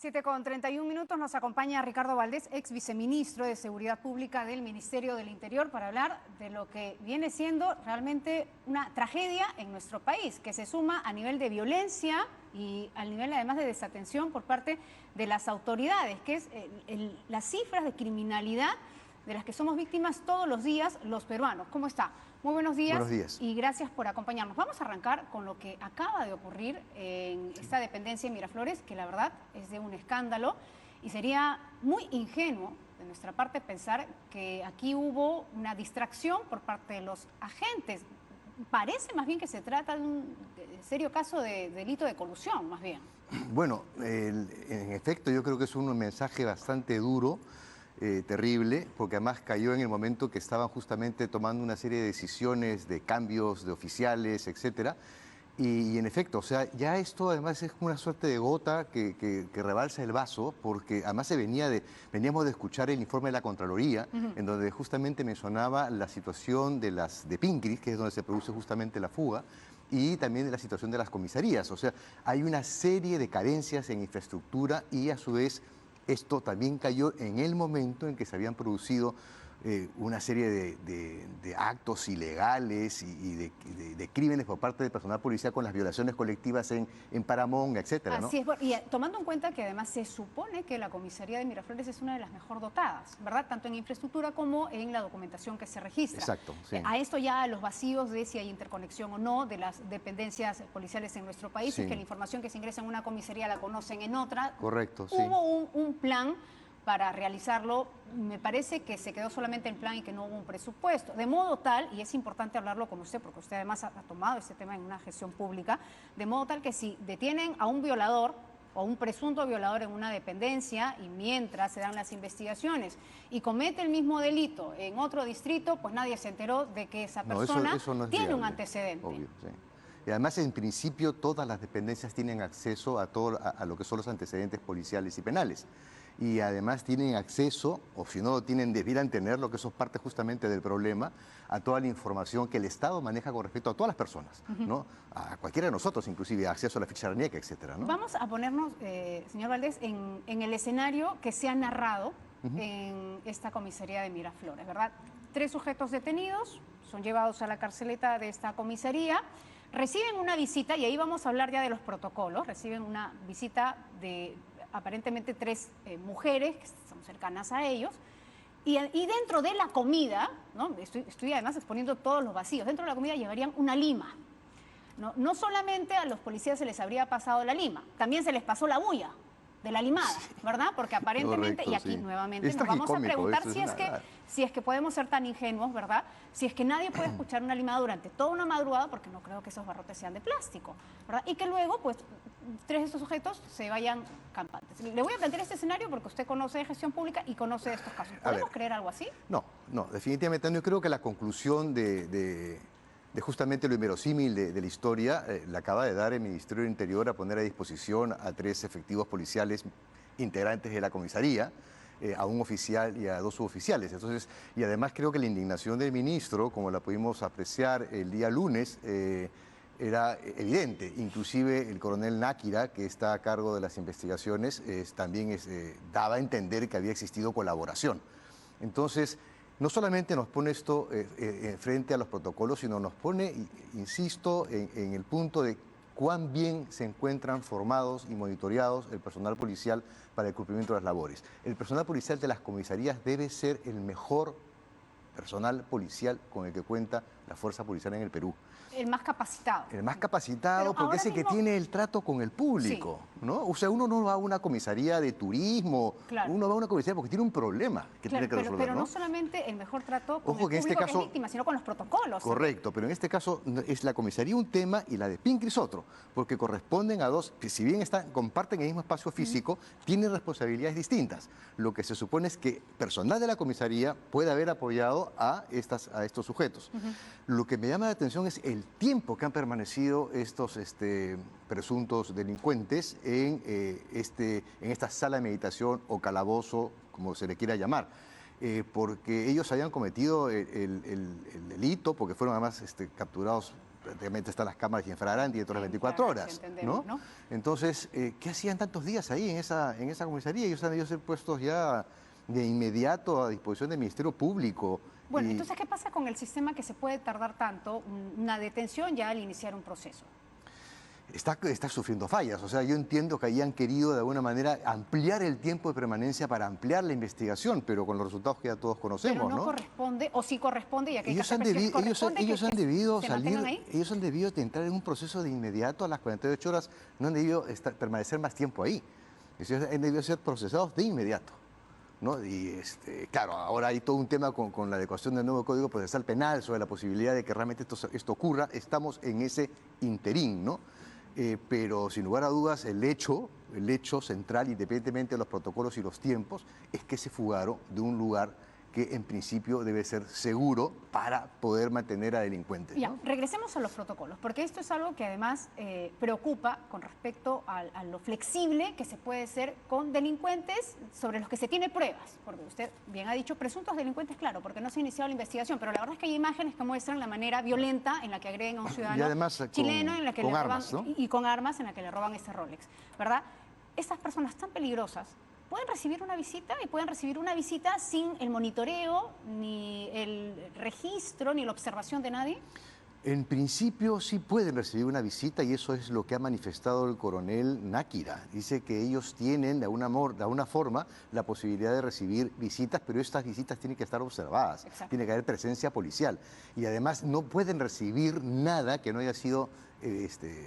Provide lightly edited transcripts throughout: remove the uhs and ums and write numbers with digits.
7:31 nos acompaña Ricardo Valdés, ex viceministro de Seguridad Pública del Ministerio del Interior, para hablar de lo que viene siendo realmente una tragedia en nuestro país, que se suma a nivel de violencia y al nivel además de desatención por parte de las autoridades, que es las cifras de criminalidad de las que somos víctimas todos los días los peruanos. ¿Cómo está? Muy buenos días. Buenos días. Y gracias por acompañarnos. Vamos a arrancar con lo que acaba de ocurrir en esta dependencia en Miraflores, que la verdad es de un escándalo, y sería muy ingenuo de nuestra parte pensar que aquí hubo una distracción por parte de los agentes. Parece más bien que se trata de un serio caso de delito de colusión, más bien. Bueno, en efecto yo creo que es un mensaje bastante duro, terrible, porque además cayó en el momento que estaban justamente tomando una serie de decisiones, de cambios de oficiales, etcétera. Y en efecto, o sea, ya esto además es como una suerte de gota que rebalsa el vaso, porque además veníamos de escuchar el informe de la Contraloría, en donde justamente mencionaba la situación de Pincris, que es donde se produce justamente la fuga, y también de la situación de las comisarías. O sea, hay una serie de carencias en infraestructura y a su vez esto también cayó en el momento en que se habían producido una serie de actos ilegales y de crímenes por parte del personal policial con las violaciones colectivas en Paramonga, etcétera, ¿no? Así es, y tomando en cuenta que además se supone que la comisaría de Miraflores es una de las mejor dotadas, ¿verdad? Tanto en infraestructura como en la documentación que se registra. Exacto, sí. A esto ya los vacíos de si hay interconexión o no de las dependencias policiales en nuestro país, Sí. es que la información que se ingresa en una comisaría la conocen en otra. Correcto, sí. Hubo un plan para realizarlo, me parece que se quedó solamente en plan y que no hubo un presupuesto, de modo tal, y es importante hablarlo con usted, porque usted además ha tomado este tema en una gestión pública, de modo tal que si detienen a un violador o un presunto violador en una dependencia y mientras se dan las investigaciones y comete el mismo delito en otro distrito, pues nadie se enteró de que esa persona eso no es tiene un viable, antecedente. obvio, sí. Y además, en principio, todas las dependencias tienen acceso a lo que son los antecedentes policiales y penales. Y además tienen acceso, o si no lo tienen, debieran tenerlo, que eso es parte justamente del problema, a toda la información que el Estado maneja con respecto a todas las personas, ¿no? A cualquiera de nosotros, inclusive, acceso a la ficha RANIEC, etcétera, ¿no? Vamos a ponernos, señor Valdés, en el escenario que se ha narrado en esta comisaría de Miraflores, ¿verdad? 3 sujetos detenidos, son llevados a la carceleta de esta comisaría, reciben una visita, y ahí vamos a hablar ya de los protocolos, reciben una visita de aparentemente 3 mujeres que son cercanas a ellos, y dentro de la comida, ¿no? Estoy además exponiendo todos los vacíos, dentro de la comida llevarían una lima. No solamente a los policías se les habría pasado la lima, también se les pasó la bulla de la limada, ¿verdad? Porque aparentemente, Correcto, y aquí sí. nuevamente Es nos vamos a tragicómico, preguntar eso es si es que podemos ser tan ingenuos, ¿verdad? Si es que nadie puede escuchar una limada durante toda una madrugada, porque no creo que esos barrotes sean de plástico, ¿verdad? Y que luego, pues, 3 de estos sujetos se vayan campantes. Le voy a plantear este escenario porque usted conoce de gestión pública y conoce de estos casos. ¿Podemos creer algo así? No, definitivamente no. Yo creo que la conclusión de justamente lo inverosímil de la historia la acaba de dar el Ministerio del Interior a poner a disposición a 3 efectivos policiales integrantes de la comisaría, a un oficial y a 2 suboficiales. Entonces, y además creo que la indignación del ministro, como la pudimos apreciar el día lunes, era evidente. Inclusive el coronel Náquira, que está a cargo de las investigaciones, también daba a entender que había existido colaboración. Entonces, no solamente nos pone esto frente a los protocolos, sino nos pone, insisto, en el punto de cuán bien se encuentran formados y monitoreados el personal policial para el cumplimiento de las labores. El personal policial de las comisarías debe ser el mejor personal policial con el que cuenta la fuerza policial en el Perú. El más capacitado. El más capacitado, porque es el que tiene el trato con el público, sí, ¿no? O sea, uno no va a una comisaría de turismo, claro, uno va a una comisaría porque tiene un problema que tiene que resolver, pero no solamente el mejor trato con Ojo, el público que es víctima, sino con los protocolos. Correcto, pero en este caso es la comisaría un tema y la de Pincris otro, porque corresponden a 2, que si bien comparten el mismo espacio físico, tienen responsabilidades distintas. Lo que se supone es que personal de la comisaría puede haber apoyado a estos sujetos. Lo que me llama la atención es el tiempo que han permanecido estos presuntos delincuentes en esta sala de meditación o calabozo, como se le quiera llamar. Porque ellos habían cometido el delito, porque fueron además capturados prácticamente están las cámaras y en flagrante y otras 24 horas, ¿no? Entonces, ¿qué hacían tantos días ahí en esa comisaría? Ellos han debido ser puestos ya de inmediato a disposición del Ministerio Público. Bueno, entonces, ¿qué pasa con el sistema que se puede tardar tanto una detención ya al iniciar un proceso? Está sufriendo fallas. O sea, yo entiendo que ahí han querido de alguna manera ampliar el tiempo de permanencia para ampliar la investigación, pero con los resultados que ya todos conocemos, pero no corresponde, o sí corresponde, ya que ellos han debido salir, ellos han debido entrar en un proceso de inmediato a las 48 horas, no han debido permanecer más tiempo ahí. Ellos han debido ser procesados de inmediato, ¿no? Y claro, ahora hay todo un tema con la adecuación del nuevo Código Procesal Penal sobre la posibilidad de que realmente esto ocurra. Estamos en ese interín, ¿no? Pero sin lugar a dudas el hecho central, independientemente de los protocolos y los tiempos, es que se fugaron de un lugar que en principio debe ser seguro para poder mantener a delincuentes, ¿no? Ya, regresemos a los protocolos, porque esto es algo que además preocupa con respecto a lo flexible que se puede ser con delincuentes sobre los que se tiene pruebas, porque usted bien ha dicho presuntos delincuentes, claro, porque no se ha iniciado la investigación, pero la verdad es que hay imágenes que muestran la manera violenta en la que agreden a un ciudadano y además, chileno en la que le roban, armas, ¿no? Y con armas en la que le roban este Rolex, ¿verdad? Estas personas tan peligrosas pueden recibir una visita y pueden recibir una visita sin el monitoreo, ni el registro, ni la observación de nadie. En principio sí pueden recibir una visita y eso es lo que ha manifestado el coronel Náquira. Dice que ellos tienen de alguna forma la posibilidad de recibir visitas, pero estas visitas tienen que estar observadas. Exacto. Tiene que haber presencia policial y además no pueden recibir nada que no haya sido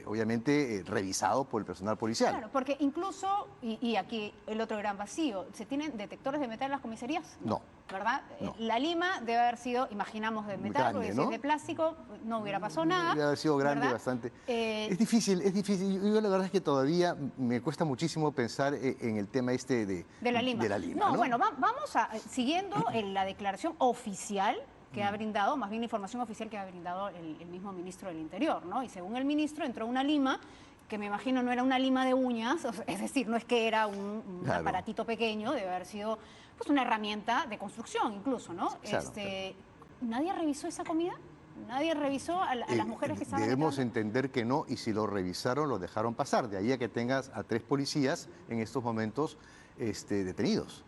obviamente revisado por el personal policial. Claro, porque incluso, y aquí el otro gran vacío, ¿se tienen detectores de metal en las comisarías? No. ¿Verdad? No. La lima debe haber sido, imaginamos, de metal, grande, porque si es de plástico no hubiera pasado nada. Debe haber sido grande, ¿verdad? Bastante. Es difícil. Yo la verdad es que todavía me cuesta muchísimo pensar en el tema de la lima. No, bueno, vamos siguiendo la declaración oficial que ha brindado, más bien la información oficial que ha brindado el mismo ministro del Interior, ¿no? Y según el ministro entró una lima que me imagino no era una lima de uñas, es decir, no es que era un claro, aparatito pequeño, debe haber sido pues una herramienta de construcción incluso, ¿no? Claro, ¿Nadie revisó esa comida? ¿Nadie revisó a las mujeres que estaban Debemos entender que no, y si lo revisaron, lo dejaron pasar. De ahí a que tengas a 3 policías en estos momentos detenidos.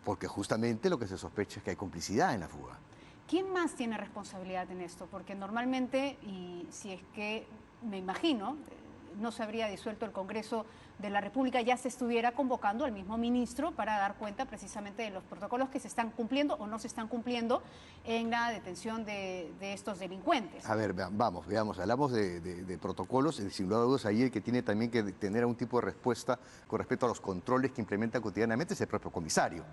Porque justamente lo que se sospecha es que hay complicidad en la fuga. ¿Quién más tiene responsabilidad en esto? Porque normalmente, y si es que me imagino, no se habría disuelto el Congreso de la República, ya se estuviera convocando al mismo ministro para dar cuenta precisamente de los protocolos que se están cumpliendo o no se están cumpliendo en la detención de estos delincuentes. A ver, veamos, hablamos de protocolos, sin lugar a dudas ahí el que tiene también que tener algún tipo de respuesta con respecto a los controles que implementa cotidianamente es el propio comisario,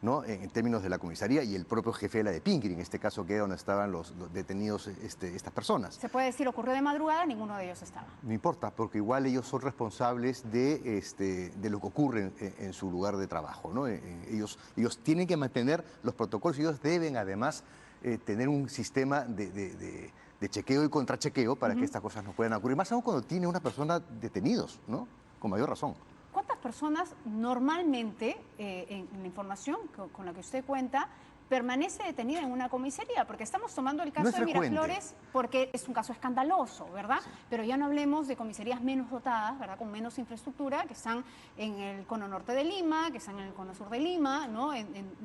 ¿no? En términos de la comisaría y el propio jefe de la de Pinqui, en este caso que era donde estaban los detenidos estas personas. Se puede decir, ocurrió de madrugada, ninguno de ellos estaba. No importa, porque igual ellos son responsables de lo que ocurre en su lugar de trabajo, ¿no? Ellos tienen que mantener los protocolos y ellos deben además tener un sistema de chequeo y contrachequeo para que estas cosas no puedan ocurrir, más aún cuando tiene una persona detenidos, ¿no? Con mayor razón. ¿Cuántas personas normalmente, en la información con la que usted cuenta, permanece detenida en una comisaría? Porque estamos tomando el caso de Miraflores porque es un caso escandaloso, ¿verdad? Sí. Pero ya no hablemos de comisarías menos dotadas, ¿verdad? Con menos infraestructura, que están en el cono norte de Lima, que están en el cono sur de Lima, ¿no?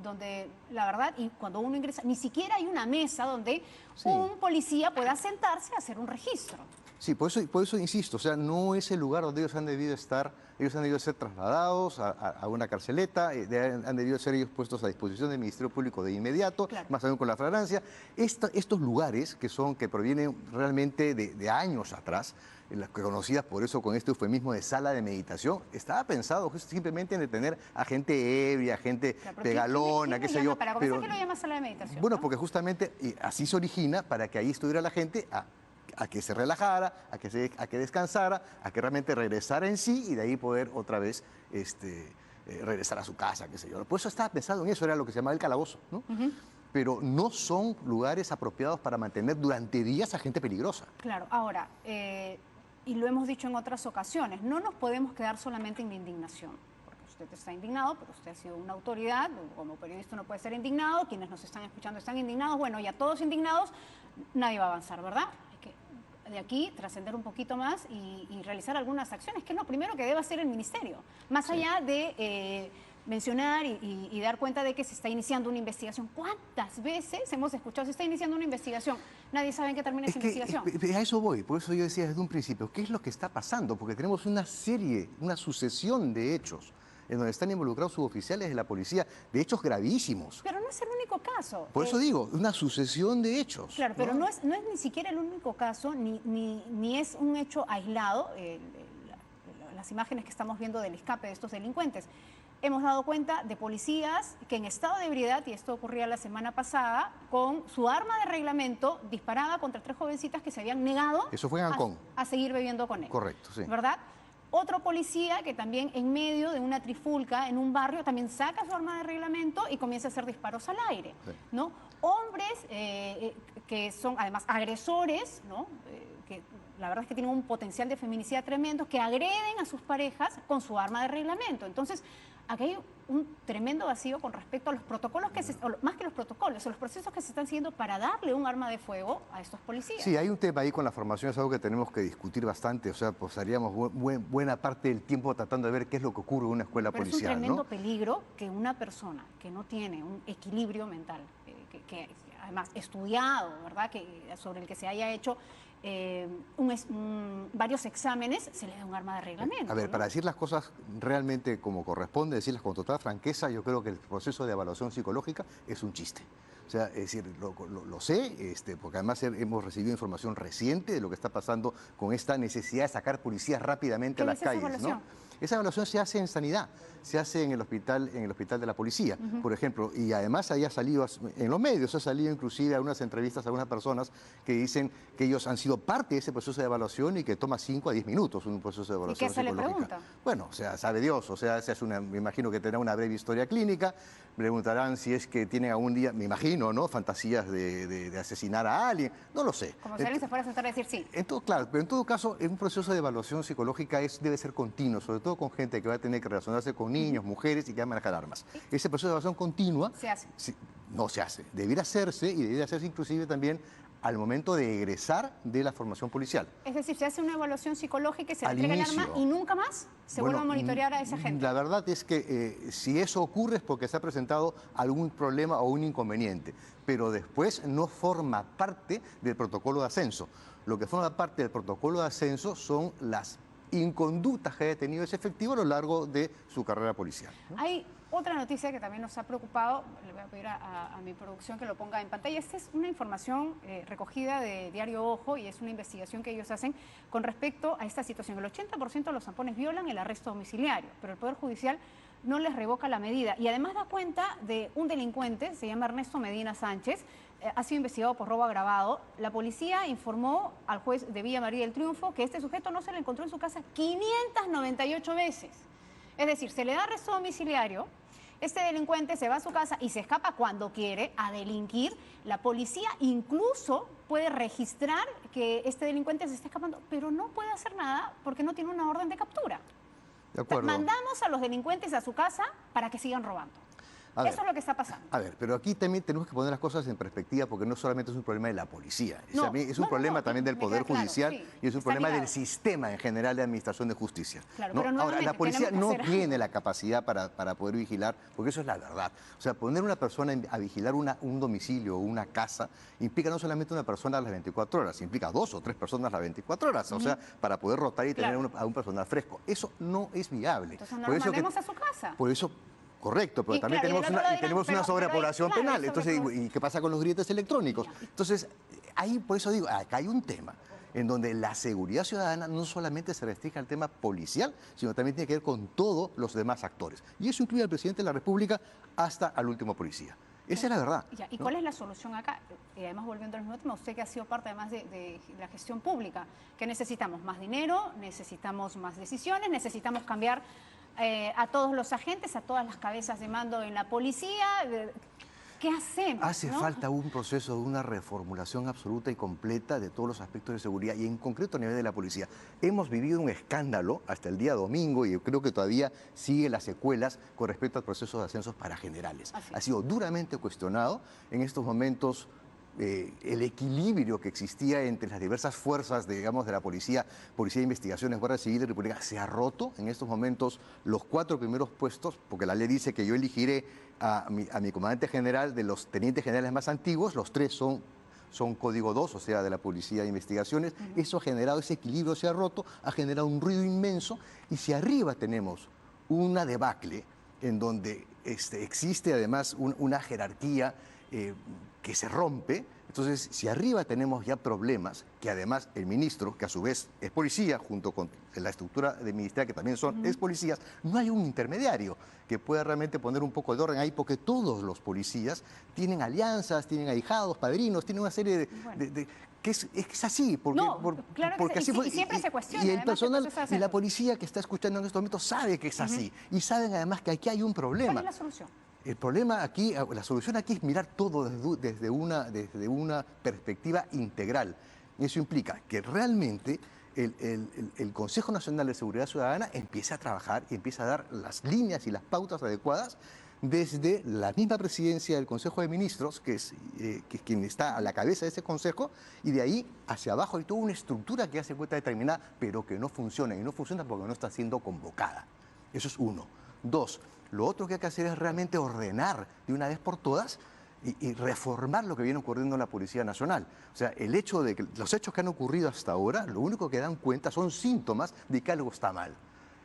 Donde, la verdad, y cuando uno ingresa, ni siquiera hay una mesa donde un policía pueda sentarse a hacer un registro. Sí, por eso insisto, o sea, no es el lugar donde ellos han debido estar, ellos han debido ser trasladados a una carceleta, han debido ser ellos puestos a disposición del Ministerio Público de inmediato, claro, más aún con la flagrancia. Estos lugares que provienen realmente de años atrás, conocidas por eso con este eufemismo de sala de meditación, estaba pensado simplemente en detener a gente ebria, gente pegalona, qué sé yo. ¿Para comenzar qué lo llama sala de meditación? Bueno, ¿no? Porque justamente así se origina para que ahí estuviera la gente a que se relajara, a que descansara, a que realmente regresara en sí y de ahí poder otra vez regresar a su casa, qué sé yo. Por eso estaba pensado en eso, era lo que se llamaba el calabozo, ¿no? Pero no son lugares apropiados para mantener durante días a gente peligrosa. Claro, ahora, y lo hemos dicho en otras ocasiones, no nos podemos quedar solamente en la indignación. Usted está indignado, pero usted ha sido una autoridad, como periodista no puede ser indignado, quienes nos están escuchando están indignados, bueno, ya todos indignados, nadie va a avanzar, ¿verdad? de aquí trascender un poquito más y realizar algunas acciones, que es lo primero que debe hacer el ministerio, más allá de mencionar y dar cuenta de que se está iniciando una investigación. ¿Cuántas veces hemos escuchado se está iniciando una investigación? Nadie sabe en qué termina esa investigación. A eso voy, por eso yo decía desde un principio, ¿qué es lo que está pasando? Porque tenemos una serie, una sucesión de hechos en donde están involucrados suboficiales de la policía, de hechos gravísimos. Pero no es el único caso. Por eso digo, una sucesión de hechos. Claro, pero no es ni siquiera el único caso, ni es un hecho aislado, las imágenes que estamos viendo del escape de estos delincuentes. Hemos dado cuenta de policías que en estado de ebriedad, y esto ocurría la semana pasada, con su arma de reglamento disparada contra 3 jovencitas que se habían negado Eso fue en Ancón. a seguir bebiendo con él. Correcto, sí. ¿Verdad? Otro policía que también en medio de una trifulca en un barrio también saca su arma de reglamento y comienza a hacer disparos al aire, Sí. ¿no? Hombres que son además agresores, ¿no? Que la verdad es que tienen un potencial de feminicidio tremendo, que agreden a sus parejas con su arma de reglamento. Entonces, aquí hay un tremendo vacío con respecto a los protocolos más que los protocolos, los procesos que se están siguiendo para darle un arma de fuego a estos policías. Sí, hay un tema ahí con la formación, es algo que tenemos que discutir bastante, o sea, pasaríamos buena parte del tiempo tratando de ver qué es lo que ocurre en una escuela Pero policial, es un tremendo ¿no? peligro que una persona que no tiene un equilibrio mental, que además estudiado, ¿verdad? Sobre el que se haya hecho varios exámenes, se le da un arma de reglamento. A ver, ¿no? para decir las cosas realmente como corresponde, decirlas con total franqueza, yo creo que el proceso de evaluación psicológica es un chiste. O sea, es decir, lo sé, porque además hemos recibido información reciente de lo que está pasando con esta necesidad de sacar policías rápidamente a las calles, esa evaluación? ¿no? Esa evaluación se hace en sanidad, se hace en el hospital de la policía, por ejemplo, y además haya salido en los medios, ha salido inclusive algunas entrevistas a algunas personas que dicen que ellos han sido parte de ese proceso de evaluación y que toma 5 a 10 minutos un proceso de evaluación ¿Y qué se le psicológica. pregunta? Bueno, o sea, sabe Dios, o sea, me imagino que tendrá una breve historia clínica, preguntarán si es que tienen algún día, me imagino, ¿no? Fantasías de asesinar a alguien, no lo sé. Como si alguien se fuera a sentar a decir sí. Claro, pero en todo caso, un proceso de evaluación psicológica debe ser continuo, sobre todo con gente que va a tener que relacionarse con niños, mujeres y que va a manejar armas. Ese proceso de evaluación continua Se hace. no se hace. Debiera hacerse y debiera hacerse inclusive también al momento de egresar de la formación policial. Es decir, se hace una evaluación psicológica y se le Al entrega el inicio. arma y nunca más se vuelve a monitorear a esa gente. La verdad es que si eso ocurre es porque se ha presentado algún problema o un inconveniente, pero después no forma parte del protocolo de ascenso. Lo que forma parte del protocolo de ascenso son las inconductas que haya tenido ese efectivo a lo largo de su carrera policial, ¿no? Hay otra noticia que también nos ha preocupado, le voy a pedir a mi producción que lo ponga en pantalla. Esta es una información recogida de Diario Ojo y es una investigación que ellos hacen con respecto a esta situación. El 80% de los zampones violan el arresto domiciliario, pero el Poder Judicial no les revoca la medida y además da cuenta de un delincuente, se llama Ernesto Medina Sánchez, ha sido investigado por robo agravado. La policía informó al juez de Villa María del Triunfo que este sujeto no se le encontró en su casa 598 veces. Es decir, se le da arresto domiciliario, este delincuente se va a su casa y se escapa cuando quiere a delinquir. La policía incluso puede registrar que este delincuente se está escapando, pero no puede hacer nada porque no tiene una orden de captura. De acuerdo. Mandamos a los delincuentes a su casa para que sigan robando. Eso es lo que está pasando. A ver, pero aquí también tenemos que poner las cosas en perspectiva porque no solamente es un problema de la policía, es un problema también del Poder Judicial y es un problema del sistema en general de administración de justicia. Claro, ¿no? pero Ahora, la policía no tiene algo. la capacidad para poder vigilar, porque eso es la verdad. O sea, poner una persona a vigilar un domicilio o una casa implica no solamente una persona a las 24 horas, implica 2 o 3 personas a las 24 horas, o sea, para poder rotar y tener a un personal fresco. Eso no es viable. Entonces no lo mandemos a su casa. Por eso... Correcto, pero también tenemos una sobrepoblación penal. Entonces, ¿y qué pasa con los grilletes electrónicos? Entonces, ahí por eso digo, acá hay un tema en donde la seguridad ciudadana no solamente se restringe al tema policial, sino también tiene que ver con todos los demás actores. Y eso incluye al presidente de la República hasta al último policía. Esa es la verdad. Ya, ¿y cuál es la solución acá? Además, volviendo al mismo tema, usted que ha sido parte además de la gestión pública, que necesitamos más dinero, necesitamos más decisiones, necesitamos cambiar a todos los agentes, a todas las cabezas de mando en la policía. ¿Qué hacemos? Hace falta un proceso de una reformulación absoluta y completa de todos los aspectos de seguridad y en concreto a nivel de la policía. Hemos vivido un escándalo hasta el día domingo y yo creo que todavía sigue las secuelas con respecto al proceso de ascensos para generales. Ha sido duramente cuestionado. En estos momentos el equilibrio que existía entre las diversas fuerzas, digamos, de la policía de investigaciones, Guardia Civil y República, se ha roto. En estos momentos los 4 primeros puestos, porque la ley dice que yo elegiré a mi comandante general de los tenientes generales más antiguos, los 3 son código 2, o sea, de la Policía de Investigaciones. Eso ha generado, ese equilibrio se ha roto, ha generado un ruido inmenso, y si arriba tenemos una debacle en donde existe además una jerarquía que se rompe, entonces si arriba tenemos ya problemas, que además el ministro, que a su vez es policía, junto con la estructura de ministerial, que también son ex policías, no hay un intermediario que pueda realmente poner un poco de orden ahí, porque todos los policías tienen alianzas, tienen ahijados, padrinos, tienen una serie de que es así, porque, claro porque así fue, y siempre se cuestiona. Y el personal y la policía que está escuchando en estos momentos sabe que es así, y saben además que aquí hay un problema. ¿Cuál es la solución? El problema aquí, la solución aquí es mirar todo desde una perspectiva integral. Y eso implica que realmente el Consejo Nacional de Seguridad Ciudadana empiece a trabajar y empiece a dar las líneas y las pautas adecuadas desde la misma presidencia del Consejo de Ministros, que es quien está a la cabeza de ese consejo, y de ahí hacia abajo hay toda una estructura que hace cuenta determinada, pero que no funciona, y no funciona porque no está siendo convocada. Eso es uno. 2, lo otro que hay que hacer es realmente ordenar de una vez por todas y reformar lo que viene ocurriendo en la Policía Nacional. O sea, el hecho de que los hechos que han ocurrido hasta ahora, lo único que dan cuenta son síntomas de que algo está mal.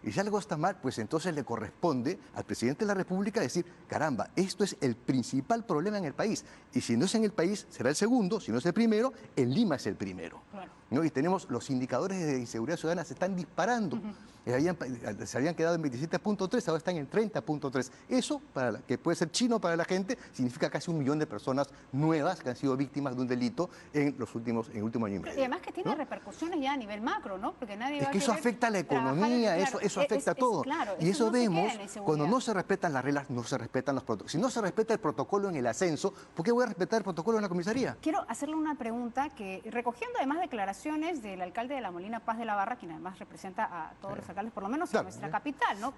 Y si algo está mal, pues entonces le corresponde al presidente de la República decir, caramba, esto es el principal problema en el país. Y si no es en el país, será el segundo, si no es el primero, en Lima es el primero. Claro. ¿No? Y tenemos los indicadores de inseguridad ciudadana se están disparando. Se habían quedado en 27.3, ahora están en 30.3. Eso, que puede ser chino para la gente, significa casi 1 millón de personas nuevas que han sido víctimas de un delito en el último año y medio. Y además que tiene repercusiones ya a nivel macro, ¿no? Porque nadie va a eso afecta a la economía, eso afecta a todo. Claro, y eso no vemos cuando no se respetan las reglas, no se respetan los protocolos. Si no se respeta el protocolo en el ascenso, ¿por qué voy a respetar el protocolo en la comisaría? Quiero hacerle una pregunta que, recogiendo además declaraciones del alcalde de La Molina, Paz de la Barra, quien además representa a todos los alcaldes, por lo menos en nuestra capital, ¿no?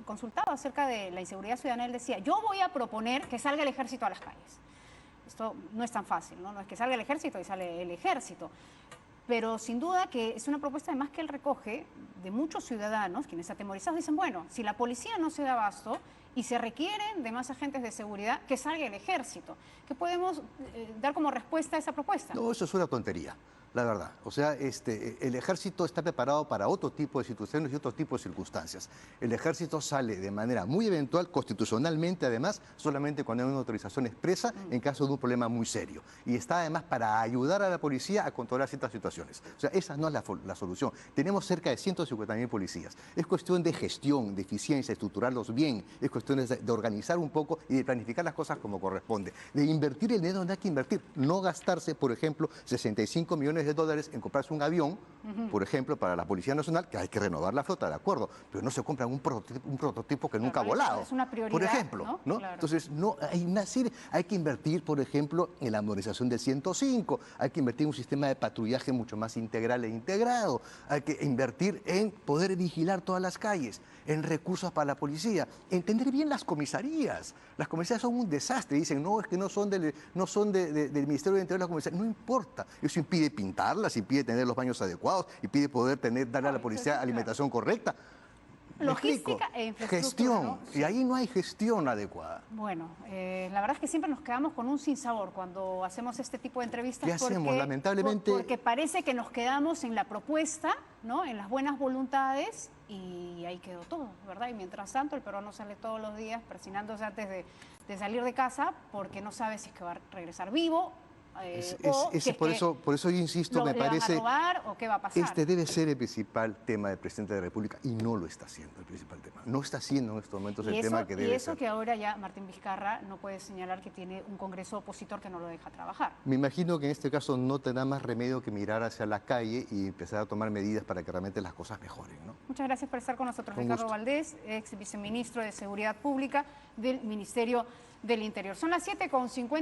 Consultado acerca de la inseguridad ciudadana, él decía, yo voy a proponer que salga el ejército a las calles. Esto no es tan fácil, ¿no? No es que salga el ejército y sale el ejército. Pero sin duda que es una propuesta además que él recoge de muchos ciudadanos, quienes atemorizados dicen, bueno, si la policía no se da abasto y se requieren de más agentes de seguridad, que salga el ejército. ¿Qué podemos dar como respuesta a esa propuesta? No, eso es una tontería, la verdad. O sea, el ejército está preparado para otro tipo de situaciones y otro tipo de circunstancias. El ejército sale de manera muy eventual, constitucionalmente además, solamente cuando hay una autorización expresa en caso de un problema muy serio. Y está además para ayudar a la policía a controlar ciertas situaciones. O sea, esa no es la solución. Tenemos cerca de 150.000 policías. Es cuestión de gestión, de eficiencia, estructurarlos bien. Es cuestión de organizar un poco y de planificar las cosas como corresponde. De invertir el dinero donde hay que invertir. No gastarse, por ejemplo, 65 millones de dólares en comprarse un avión, por ejemplo, para la Policía Nacional, que hay que renovar la flota, de acuerdo, pero no se compra un prototipo que nunca ha volado. Es una prioridad, por ejemplo, ¿no? Claro. Entonces, no, hay que invertir, por ejemplo, en la modernización del 105, hay que invertir en un sistema de patrullaje mucho más integral e integrado, hay que invertir en poder vigilar todas las calles, en recursos para la policía, entender bien las comisarías. Las comisarías son un desastre, dicen, no, es que no son del Ministerio del Interior las comisarías, no importa, eso impide pintarlas, impide tener los baños adecuados, impide poder darle a la policía alimentación correcta. Logística e infraestructura. Gestión, ¿no? y ahí no hay gestión adecuada. Bueno, la verdad es que siempre nos quedamos con un sinsabor cuando hacemos este tipo de entrevistas. ¿Qué hacemos? Lamentablemente... Porque parece que nos quedamos en la propuesta, ¿no? En las buenas voluntades, y ahí quedó todo, ¿verdad? Y mientras tanto el peruano sale todos los días persinándose antes de salir de casa porque no sabe si es que va a regresar vivo. Por eso yo insisto, me parece, ¿lo van a robar o qué va a pasar? Este debe ser el principal tema del presidente de la República y no lo está haciendo el principal tema. No está haciendo en estos momentos el tema que debe ser. Y eso que ahora ya Martín Vizcarra no puede señalar que tiene un Congreso opositor que no lo deja trabajar. Me imagino que en este caso no tendrá más remedio que mirar hacia la calle y empezar a tomar medidas para que realmente las cosas mejoren, ¿no? Muchas gracias por estar con nosotros, Con Ricardo gusto. Valdés, ex viceministro de Seguridad Pública del Ministerio del Interior. Son las 7:50.